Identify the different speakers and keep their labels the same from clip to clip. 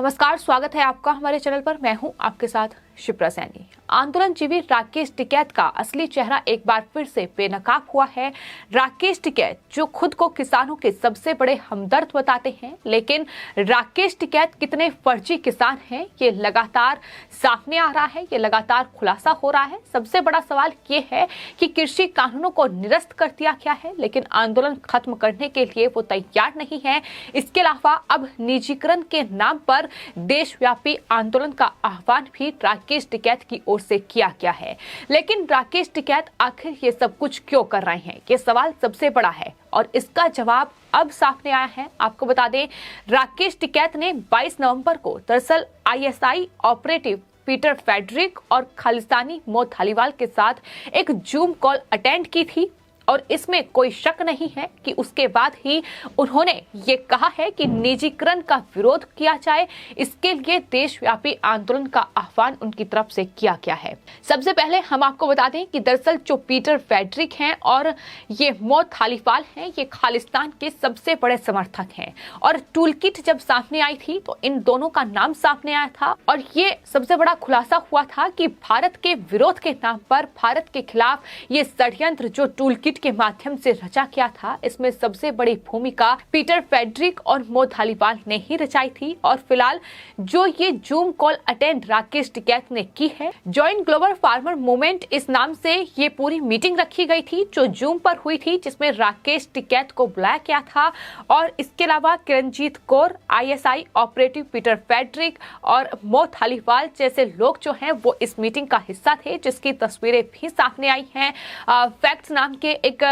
Speaker 1: नमस्कार, स्वागत है आपका हमारे चैनल पर। मैं हूं आपके साथ शिप्रा सैनी। आंदोलनजीवी राकेश टिकैत का असली चेहरा एक बार फिर से बेनकाब हुआ है। राकेश टिकैत जो खुद को किसानों के सबसे बड़े हमदर्द बताते हैं, लेकिन राकेश टिकैत कितने फर्जी किसान हैं ये लगातार सामने आ रहा है, ये लगातार खुलासा हो रहा है। सबसे बड़ा सवाल ये है कि कृषि कानूनों को निरस्त कर दिया गया है, लेकिन आंदोलन खत्म करने के लिए वो तैयार नहीं है। इसके अलावा अब निजीकरण के नाम पर देशव्यापी आंदोलन का आह्वान भी राकेश टिकैत की ओर से किया गया है। लेकिन राकेश टिकैत आखिर ये सब कुछ क्यों कर रहे हैं, ये सवाल सबसे बड़ा है और इसका जवाब अब सामने आया है। आपको बता दें, राकेश टिकैत ने 22 नवंबर को दरअसल आईएसआई ऑपरेटिव पीटर फेडरिक और खालिस्तानी मो धालीवाल के साथ एक जूम कॉल अटेंड की थी और इसमें कोई शक नहीं है कि उसके बाद ही उन्होंने ये कहा है कि निजीकरण का विरोध किया जाए। इसके लिए देशव्यापी आंदोलन का आह्वान उनकी तरफ से किया गया है। सबसे पहले हम आपको बता दें कि दरअसल जो पीटर फेडरिक हैं और ये मो धालीवाल हैं, ये खालिस्तान के सबसे बड़े समर्थक हैं और टूलकिट जब सामने आई थी तो इन दोनों का नाम सामने आया था और ये सबसे बड़ा खुलासा हुआ था कि भारत के विरोध के नाम पर भारत के खिलाफ ये षड्यंत्र जो टूलकिट के माध्यम से रचा गया था, इसमें सबसे बड़ी भूमिका पीटर फेडरिक और मो धालीवाल ने ही रचाई थी। और फिलहाल जो ये zoom call attend Rakesh Tikait ने की है, जॉइंट ग्लोबल फार्मर मूवमेंट इस नाम से ये पूरी मीटिंग रखी गई थी जो जूम पर हुई थी, जिसमें राकेश टिकैत को बुलाया गया था और इसके अलावा Kiranjit Kaur, ISI operative Peter Frederick और मो धालीवाल जैसे लोग जो हैं वो इस मीटिंग का हिस्सा थे, जिसकी तस्वीरें भी सामने आई हैं। फैक्ट्स नाम के एक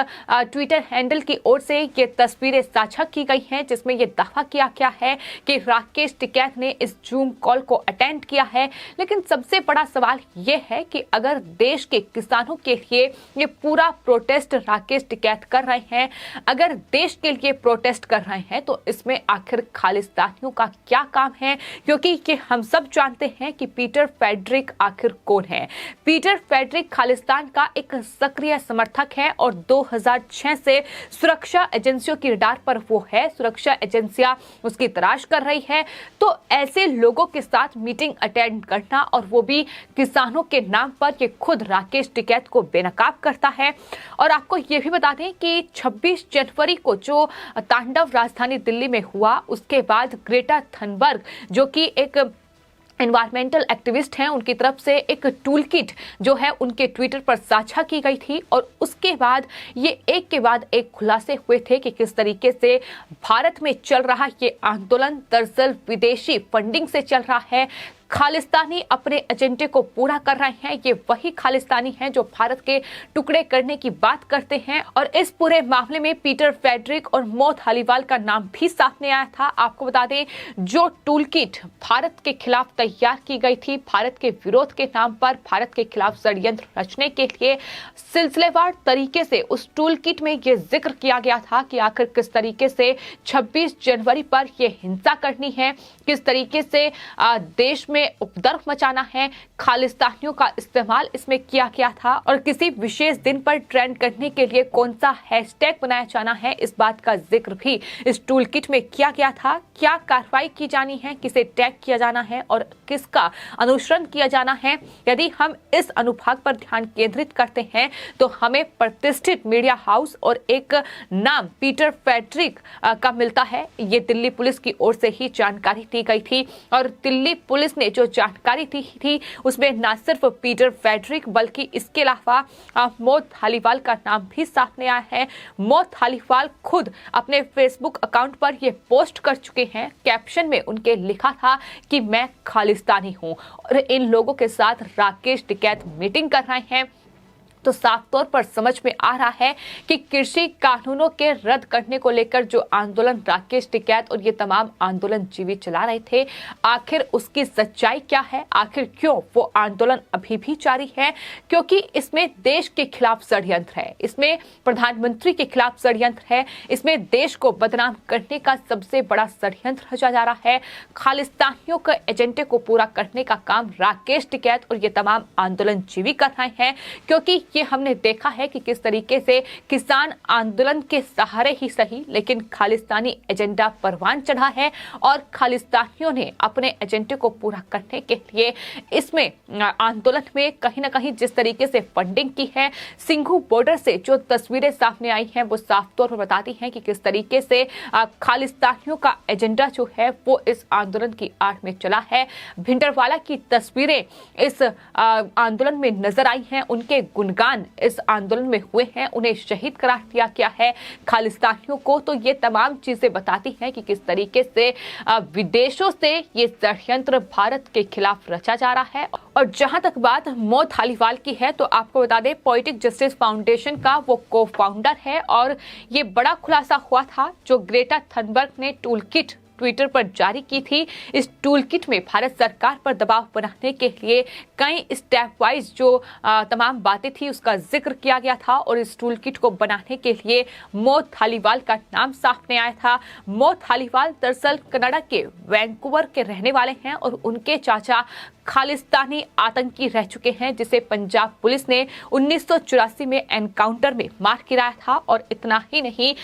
Speaker 1: ट्विटर हैंडल की ओर से ये तस्वीरें साझा की गई हैं, जिसमें ये दावा किया गया है कि राकेश टिकैत ने इस जूम कॉल को अटेंड किया है। लेकिन सबसे बड़ा सवाल ये है कि अगर देश के किसानों के लिए ये पूरा प्रोटेस्ट राकेश टिकैत कर रहे हैं, अगर देश के लिए प्रोटेस्ट कर रहे हैं, तो इसमें आखिर खालिस्तानियों का क्या काम है? क्योंकि ये हम सब जानते हैं कि पीटर फेडरिक आखिर कौन है। पीटर फेडरिक खालिस्तान का एक सक्रिय समर्थक है और 2006 से सुरक्षा एजेंसियों की रडार पर वो है। सुरक्षा एजेंसियां उसकी तलाश कर रही है। तो ऐसे लोगों के साथ मीटिंग अटेंड करना और वो भी किसानों के नाम पर, ये खुद राकेश टिकैत को बेनकाब करता है। और आपको ये भी बता दें कि 26 जनवरी को जो तांडव राजधानी दिल्ली में हुआ, उसके बाद ग्रेटा थनबर्ग जो कि एक एनवायरमेंटल एक्टिविस्ट हैं, उनकी तरफ से एक टूल किट जो है उनके ट्विटर पर साझा की गई थी और उसके बाद ये एक के बाद एक खुलासे हुए थे कि किस तरीके से भारत में चल रहा ये आंदोलन दरअसल विदेशी फंडिंग से चल रहा है। खालिस्तानी अपने एजेंडे को पूरा कर रहे हैं। ये वही खालिस्तानी हैं जो भारत के टुकड़े करने की बात करते हैं और इस पूरे मामले में पीटर फेडरिक और मो धालीवाल का नाम भी सामने आया था। आपको बता दें, जो टूलकिट भारत के खिलाफ तैयार की गई थी, भारत के विरोध के नाम पर भारत के खिलाफ षड्यंत्र रचने के लिए, सिलसिलेवार तरीके से उस टूलकिट में ये जिक्र किया गया था कि आखिर किस तरीके से 26 जनवरी पर यह हिंसा करनी है, किस तरीके से देश में उपद्रव मचाना है, खालिस्तानियों का इस्तेमाल इसमें किया गया था और किसी विशेष दिन पर ट्रेंड करने के लिए कौन सा हैशटैग बनाया जाना है, इस बात का जिक्र भी इस टूलकिट में किया गया था। क्या कार्रवाई की जानी है, किसे टैग किया जाना है और किसका अनुसरण किया जाना है। यदि हम इस अनुभाग पर ध्यान केंद्रित करते हैं तो हमें प्रतिष्ठित मीडिया हाउस और एक नाम पीटर फेडरिक का मिलता है। ये दिल्ली पुलिस की ओर से ही जानकारी दी गई थी और दिल्ली पुलिस ने जो जानकारी दी थी उसमें न सिर्फ पीटर फेडरिक बल्कि इसके अलावा मो धालीवाल का नाम भी सामने आया है। मो धालीवाल खुद अपने फेसबुक अकाउंट पर यह पोस्ट कर चुके हैं। कैप्शन में उनके लिखा था कि मैं खालिस्तानी हूं और इन लोगों के साथ राकेश टिकैत मीटिंग कर रहे हैं। तो साफ तौर पर समझ में आ रहा है कि कृषि कानूनों के रद्द करने को लेकर जो आंदोलन राकेश टिकैत और ये तमाम आंदोलनजीवी चला रहे थे, आखिर उसकी सच्चाई क्या है, आखिर क्यों वो आंदोलन अभी भी जारी है। क्योंकि इसमें देश के खिलाफ षड्यंत्र है, इसमें प्रधानमंत्री के खिलाफ षड्यंत्र है, इसमें देश को बदनाम करने का सबसे बड़ा षड्यंत्र रचा जा रहा है। खालिस्तानियों के एजेंडे को पूरा करने का काम राकेश टिकैत और ये तमाम आंदोलनजीवी कर रहे हैं। क्योंकि ये हमने देखा है कि किस तरीके से किसान आंदोलन के सहारे ही सही लेकिन खालिस्तानी एजेंडा परवान चढ़ा है और खालिस्तानियों ने अपने एजेंडे को पूरा करने के लिए इसमें आंदोलन में कहीं ना कहीं जिस तरीके से फंडिंग की है। सिंघू बॉर्डर से जो तस्वीरें सामने आई हैं वो साफ तौर पर बताती हैं कि किस तरीके से खालिस्तानियों का एजेंडा जो है वो इस आंदोलन की आड़ में चला है। भिंडरवाला की तस्वीरें इस आंदोलन में नजर आई हैं, उनके गुणगान इस आंदोलन में हुए हैं, उन्हें शहीद करार दिया गया है खालिस्तानियों को। तो ये तमाम चीजें बताती हैं कि किस तरीके से विदेशों से ये षड्यंत्र भारत के खिलाफ रचा जा रहा है। और जहां तक बात मौत थालीवाल की है तो आपको बता दें पोएटिक जस्टिस फाउंडेशन का वो को फाउंडर है और ये बड़ा खुलासा हुआ था जो ग्रेटा थनबर्ग ने टूल किट ट्विटर पर जारी की थी। इस टूल किट में भारत सरकार पर दबाव बनाने के लिए कई स्टेप वाइज जो तमाम बातें थी उसका जिक्र किया गया था और इस टूल किट को बनाने के लिए मौत थालीवाल का नाम सामने आया था। मौत थालीवाल दरअसल कनाडा के वैंकूवर के रहने वाले हैं और उनके चाचा खालिस्तानी आतंकी रह चुके हैं जिसे पंजाब पुलिस ने 1984 में एनकाउंटर में मार गिराया था। और इतना ही नहीं,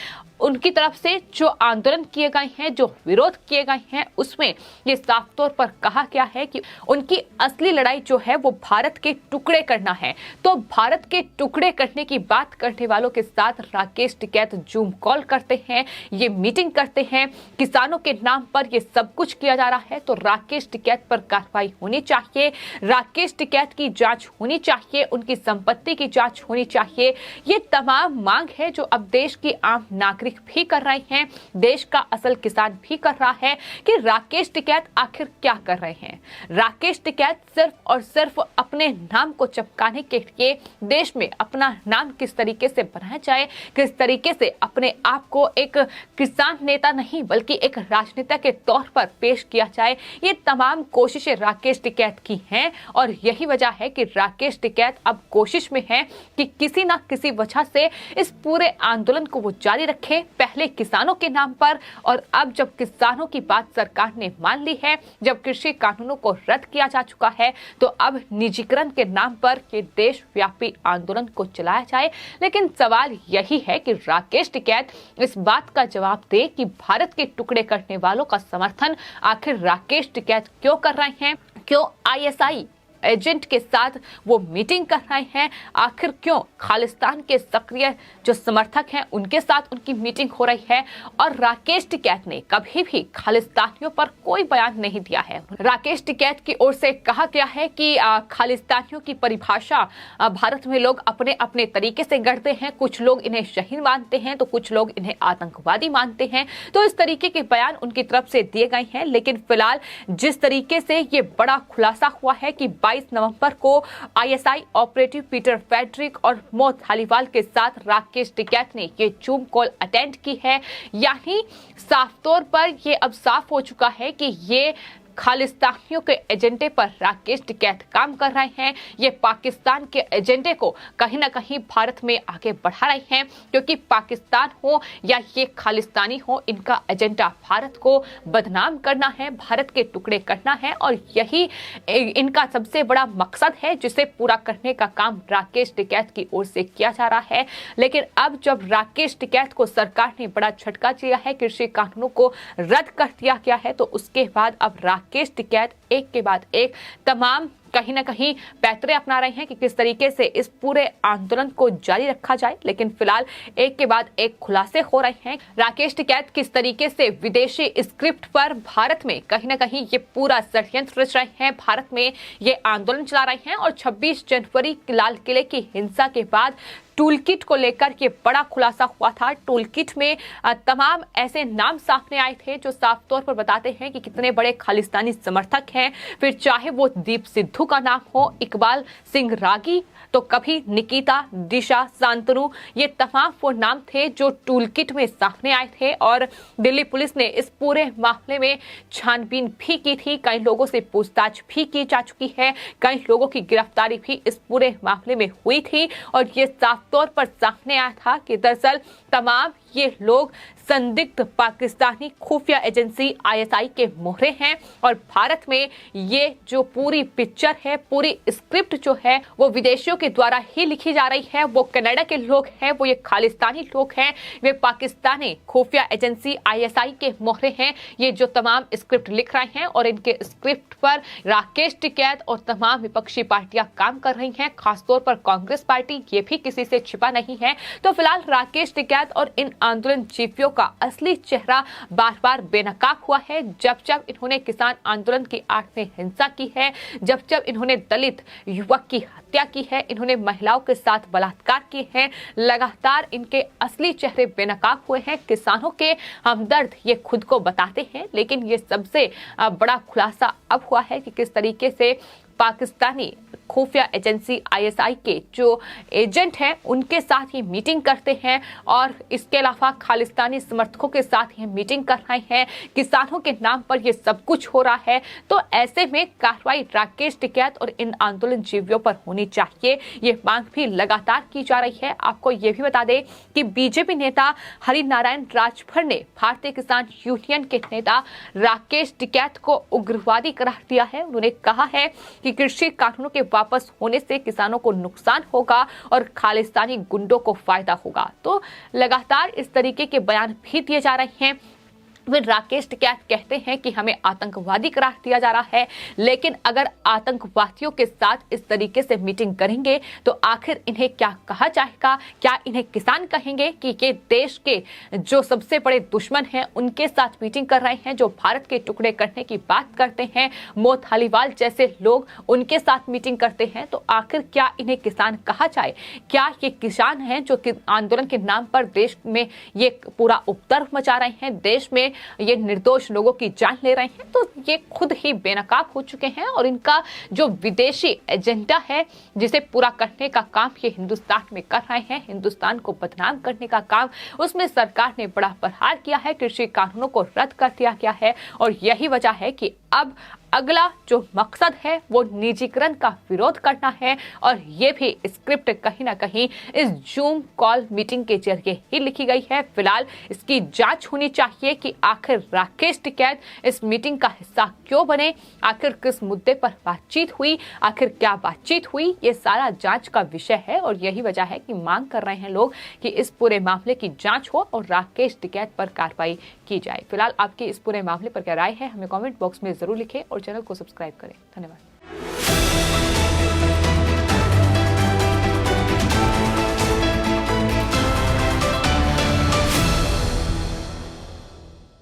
Speaker 1: उनकी तरफ से जो आंदोलन किए गए हैं, जो विरोध किए गए हैं, उसमें ये साफ तौर पर कहा गया है कि उनकी असली लड़ाई जो है वो भारत के टुकड़े करना है। तो भारत के टुकड़े करने की बात करने वालों के साथ राकेश टिकैत जूम कॉल करते हैं, ये मीटिंग करते हैं, किसानों के नाम पर ये सब कुछ किया जा रहा है। तो राकेश टिकैत पर कार्रवाई होनी चाहिए, राकेश टिकैत की जांच होनी चाहिए, उनकी संपत्ति की जांच होनी चाहिए। ये तमाम मांग है जो अब देश की आम नागरिक भी कर रहे हैं, देश का असल किसान भी कर रहा है कि राकेश टिकैत आखिर क्या कर रहे हैं। राकेश टिकैत सिर्फ और सिर्फ अपने नाम को चमकाने के लिए देश में अपना नाम किस तरीके से बनाया जाए, किस तरीके से अपने आप को एक किसान नेता नहीं बल्कि एक राजनेता के तौर पर पेश किया जाए, ये तमाम कोशिशें राकेश टिकैत की हैं। और यही वजह है कि राकेश टिकैत अब कोशिश में है कि किसी ना किसी वजह से इस पूरे आंदोलन को वो जारी रखे, पहले किसानों के नाम पर और अब जब किसानों की बात सरकार ने मान ली है, जब कृषि कानूनों को रद्द किया जा चुका है, तो अब निजीकरण के नाम पर ये देशव्यापी आंदोलन को चलाया जाए। लेकिन सवाल यही है कि राकेश टिकैत इस बात का जवाब दे कि भारत के टुकड़े करने वालों का समर्थन आखिर राकेश टिकैत क्यों कर रहे हैं, क्यों आईएसआई एजेंट के साथ वो मीटिंग कर रहे हैं, आखिर क्यों खालिस्तान के सक्रिय जो समर्थक हैं उनके साथ उनकी मीटिंग हो रही है। और राकेश टिकैत ने कभी भी खालिस्तानियों पर कोई बयान नहीं दिया है। राकेश टिकैत की ओर से कहा गया है कि खालिस्तानियों की परिभाषा भारत में लोग अपने अपने तरीके से गढ़ते हैं, कुछ लोग इन्हें शहीद मानते हैं तो कुछ लोग इन्हें आतंकवादी मानते हैं। तो इस तरीके के बयान उनकी तरफ से दिए गए हैं। लेकिन फिलहाल जिस तरीके से ये बड़ा खुलासा हुआ है कि 22 नवंबर को आईएसआई ऑपरेटिव पीटर फेडरिक और मौत थालीवाल के साथ राकेश टिकैत ने ये जूम कॉल अटेंड की है, यानी साफ तौर पर ये अब साफ हो चुका है कि ये खालिस्तानियों के एजेंडे पर राकेश टिकैत काम कर रहे हैं। ये पाकिस्तान के एजेंडे को कहीं ना कहीं भारत में आगे बढ़ा रहे हैं, क्योंकि पाकिस्तान हो या ये खालिस्तानी हो, इनका एजेंडा भारत को बदनाम करना है, भारत के टुकड़े करना है और यही इनका सबसे बड़ा मकसद है जिसे पूरा करने का काम राकेश टिकैत की ओर से किया जा रहा है। लेकिन अब जब राकेश टिकैत को सरकार ने बड़ा झटका दिया है, कृषि कानूनों को रद्द कर दिया गया है, तो उसके बाद अब राकेश टिकैत एक के बाद एक तमाम कहीं ना कहीं पैतरे अपना रहे हैं कि किस तरीके से इस पूरे आंदोलन को जारी रखा जाए। लेकिन फिलहाल एक के बाद एक खुलासे हो रहे हैं। राकेश टिकैत किस तरीके से विदेशी स्क्रिप्ट पर भारत में कहीं ना कहीं ये पूरा षड्यंत्र रच रहे हैं, भारत में ये आंदोलन चला रहे हैं। और 26 जनवरी लाल किले की हिंसा के बाद टूलकिट को लेकर ये बड़ा खुलासा हुआ था। टूलकिट में तमाम ऐसे नाम सामने आए थे जो साफ तौर पर बताते हैं कि कितने बड़े खालिस्तानी समर्थक हैं। फिर चाहे वो दीप सिद्धू का नाम हो, इकबाल सिंह रागी, तो कभी निकिता, दिशा, शांतनु, ये तमाम वो नाम थे जो टूलकिट में सामने आए थे। और दिल्ली पुलिस ने इस पूरे मामले में छानबीन भी की थी, कई लोगों से पूछताछ भी की जा चुकी है, कई लोगों की गिरफ्तारी भी इस पूरे मामले में हुई थी। और ये साफ तौर पर सामने आया था कि दरअसल तमाम ये लोग संदिग्ध पाकिस्तानी खुफिया एजेंसी आईएसआई के मोहरे हैं और भारत में ये जो पूरी पिक्चर है, पूरी स्क्रिप्ट जो है वो विदेशियों के द्वारा ही लिखी जा रही है। वो कनाडा के लोग हैं, वो ये खालिस्तानी लोग हैं, वे पाकिस्तानी खुफिया एजेंसी आईएसआई के मोहरे हैं। ये जो तमाम स्क्रिप्ट लिख रहे हैं और इनके स्क्रिप्ट पर राकेश टिकैत और तमाम विपक्षी पार्टियां काम कर रही हैं, खासतौर पर कांग्रेस पार्टी, ये भी किसी से छिपा नहीं है। तो फिलहाल राकेश टिकैत और इन आंदोलन जीवियों का असली चेहरा बार बार बेनकाब हुआ है। जब जब इन्होंने किसान आंदोलन की आड़ में हिंसा की है, जब जब इन्होंने दलित युवक की हत्या की है, इन्होंने महिलाओं के साथ बलात्कार किए हैं, लगातार इनके असली चेहरे बेनकाब हुए हैं। किसानों के हमदर्द ये खुद को बताते हैं, लेकिन ये सबसे बड़ा खुलासा अब हुआ है कि किस तरीके से पाकिस्तानी खुफिया एजेंसी आईएसआई के जो एजेंट हैं उनके साथ ये मीटिंग करते हैं और इसके अलावा खालिस्तानी समर्थकों के साथ ये मीटिंग कर रहे हैं। किसानों के नाम पर ये सब कुछ हो रहा है। तो ऐसे में कार्रवाई राकेश टिकैत और इन आंदोलन जीवियों पर होनी चाहिए, ये मांग भी लगातार की जा रही है। आपको ये भी बता दें कि बीजेपी नेता हरिनारायण राजभर ने भारतीय किसान यूनियन के नेता राकेश टिकैत को उग्रवादी करार दिया है। उन्होंने कहा है कि कृषि कानूनों के वापस होने से किसानों को नुकसान होगा और खालिस्तानी गुंडों को फायदा होगा। तो लगातार इस तरीके के बयान भी दिए जा रहे हैं। फिर राकेश टिकैत कहते हैं कि हमें आतंकवादी करार दिया जा रहा है, लेकिन अगर आतंकवादियों के साथ इस तरीके से मीटिंग करेंगे तो आखिर इन्हें क्या कहा जाएगा? क्या इन्हें किसान कहेंगे कि ये देश के जो सबसे बड़े दुश्मन हैं उनके साथ मीटिंग कर रहे हैं, जो भारत के टुकड़े करने की बात करते हैं, मोहथालीवाल जैसे लोग उनके साथ मीटिंग करते हैं, तो आखिर क्या इन्हें किसान कहा जाए? क्या ये किसान हैं जो आंदोलन के नाम पर देश में ये पूरा उपद्रव मचा रहे हैं, देश में ये निर्दोष लोगों की जान ले रहे हैं? तो ये खुद ही बेनकाब हो चुके हैं और इनका जो विदेशी एजेंडा है जिसे पूरा करने का काम ये हिंदुस्तान में कर रहे हैं, हिंदुस्तान को बदनाम करने का काम, उसमें सरकार ने बड़ा प्रहार किया है, कृषि कानूनों को रद्द कर दिया गया है और यही वजह है कि अब अगला जो मकसद है वो निजीकरण का विरोध करना है। और ये भी स्क्रिप्ट कहीं ना कहीं इस जूम कॉल मीटिंग के जरिए ही लिखी गई है। फिलहाल इसकी जांच होनी चाहिए कि आखिर राकेश टिकैत इस मीटिंग का हिस्सा क्यों बने, आखिर किस मुद्दे पर बातचीत हुई, आखिर क्या बातचीत हुई, ये सारा जांच का विषय है। और यही वजह है कि मांग कर रहे हैं लोग कि इस पूरे मामले की जांच हो और राकेश टिकैत पर कार्रवाई की जाए। फिलहाल आपकी इस पूरे मामले पर क्या राय है, हमें कमेंट बॉक्स में जरूर लिखें और चैनल को सब्सक्राइब करें। धन्यवाद।